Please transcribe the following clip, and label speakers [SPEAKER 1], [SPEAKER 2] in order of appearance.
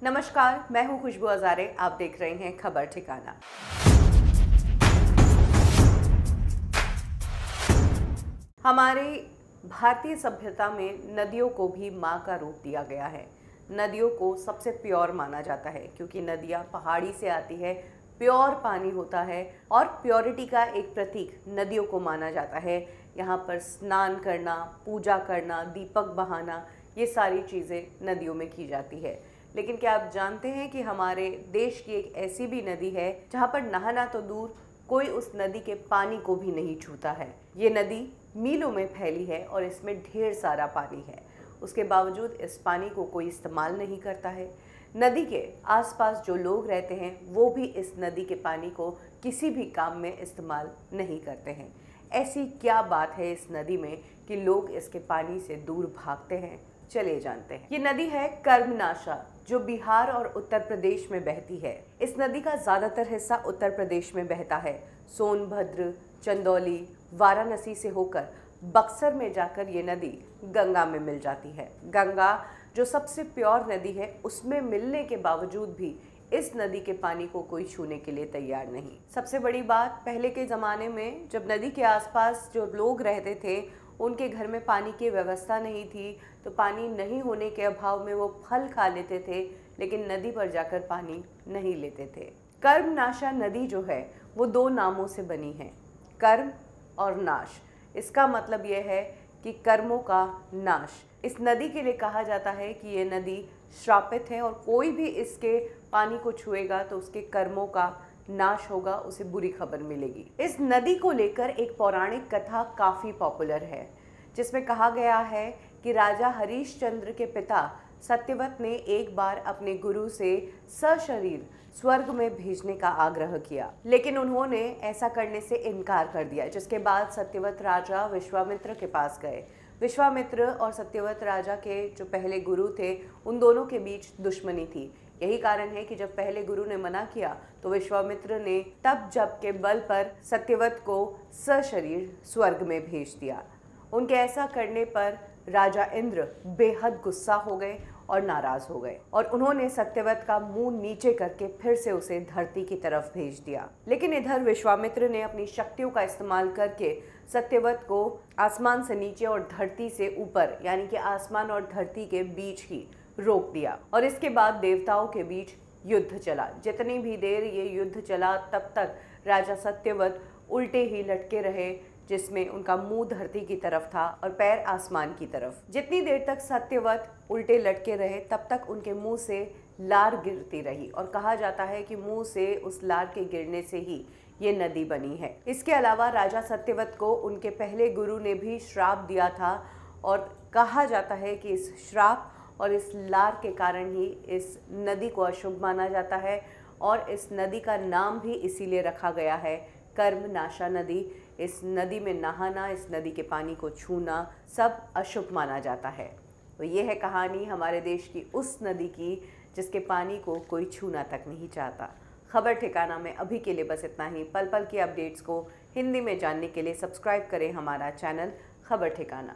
[SPEAKER 1] नमस्कार, मैं हूं खुशबू हजारे। आप देख रहे हैं खबर ठिकाना। हमारी भारतीय सभ्यता में नदियों को भी माँ का रूप दिया गया है। नदियों को सबसे प्योर माना जाता है क्योंकि नदियाँ पहाड़ी से आती है, प्योर पानी होता है और प्योरिटी का एक प्रतीक नदियों को माना जाता है। यहाँ पर स्नान करना, पूजा करना, दीपक बहाना, ये सारी चीज़ें नदियों में की जाती है। लेकिन क्या आप जानते हैं कि हमारे देश की एक ऐसी भी नदी है जहाँ पर नहाना तो दूर, कोई उस नदी के पानी को भी नहीं छूता है। ये नदी मीलों में फैली है और इसमें ढेर सारा पानी है। उसके बावजूद इस पानी को कोई इस्तेमाल नहीं करता है। नदी के आसपास जो लोग रहते हैं वो भी इस नदी के पानी को किसी भी काम में इस्तेमाल नहीं करते हैं। ऐसी क्या बात है इस नदी में कि लोग इसके पानी से दूर भागते हैं? चलिए जानते हैं। ये नदी है कर्मनाशा, जो बिहार और उत्तर प्रदेश में बहती है। इस नदी का ज्यादातर हिस्सा उत्तर प्रदेश में बहता है। सोनभद्र, चंदौली, वाराणसी से होकर बक्सर में जाकर ये नदी गंगा में मिल जाती है। गंगा जो सबसे प्योर नदी है, उसमें मिलने के बावजूद भी इस नदी के पानी को कोई छूने के लिए तैयार नहीं। सबसे बड़ी बात, पहले के ज़माने में जब नदी के आसपास जो लोग रहते थे उनके घर में पानी की व्यवस्था नहीं थी, तो पानी नहीं होने के अभाव में वो फल खा लेते थे, लेकिन नदी पर जाकर पानी नहीं लेते थे। कर्मनाशा नदी जो है वो दो नामों से बनी है, कर्म और नाश। इसका मतलब ये है कि कर्मों का नाश। इस नदी के लिए कहा जाता है कि ये नदी श्रापित है और कोई भी इसके पानी को छुएगा तो उसके कर्मों का नाश होगा, उसे बुरी खबर मिलेगी। इस नदी को लेकर एक पौराणिक कथा काफी पॉपुलर है, जिसमें कहा गया है कि राजा हरिश्चंद्र के पिता सत्यवत ने एक बार अपने गुरु से सशरीर स्वर्ग में भेजने का आग्रह किया, लेकिन उन्होंने ऐसा करने से इनकार कर दिया। जिसके बाद सत्यवत राजा विश्वामित्र के पास गए। विश्वामित्र और सत्यवत राजा के जो पहले गुरु थे, उन दोनों के बीच दुश्मनी थी। यही कारण है कि जब पहले गुरु ने मना किया तो विश्वामित्र ने तप जप के बल पर सत्यवत को सशरीर स्वर्ग में भेज दिया। उनके ऐसा करने पर राजा इंद्र बेहद गुस्सा हो गए और नाराज हो गए और उन्होंने सत्यवत का मुंह नीचे करके फिर से उसे धरती की तरफ भेज दिया। लेकिन इधर विश्वामित्र ने अपनी शक्तियों का इस्तेमाल करके सत्यवत को आसमान से नीचे और धरती से ऊपर, यानी कि आसमान और धरती के बीच ही रोक दिया। और इसके बाद देवताओं के बीच युद्ध चला। जितनी भी देर ये युद्ध चला तब तक राजा सत्यवत उल्टे ही लटके रहे, जिसमें उनका मुंह धरती की तरफ था और पैर आसमान की तरफ। जितनी देर तक सत्यवत उल्टे लटके रहे तब तक उनके मुंह से लार गिरती रही और कहा जाता है कि मुंह से उस लार के गिरने से ही ये नदी बनी है। इसके अलावा राजा सत्यवत को उनके पहले गुरु ने भी श्राप दिया था और कहा जाता है कि इस श्राप और इस लार के कारण ही इस नदी को अशुभ माना जाता है और इस नदी का नाम भी इसीलिए रखा गया है, कर्मनाशा नदी। इस नदी में नहाना, इस नदी के पानी को छूना सब अशुभ माना जाता है। तो ये है कहानी हमारे देश की उस नदी की जिसके पानी को कोई छूना तक नहीं चाहता। खबर ठिकाना में अभी के लिए बस इतना ही। पल पल की अपडेट्स को हिंदी में जानने के लिए सब्सक्राइब करें हमारा चैनल खबर ठिकाना।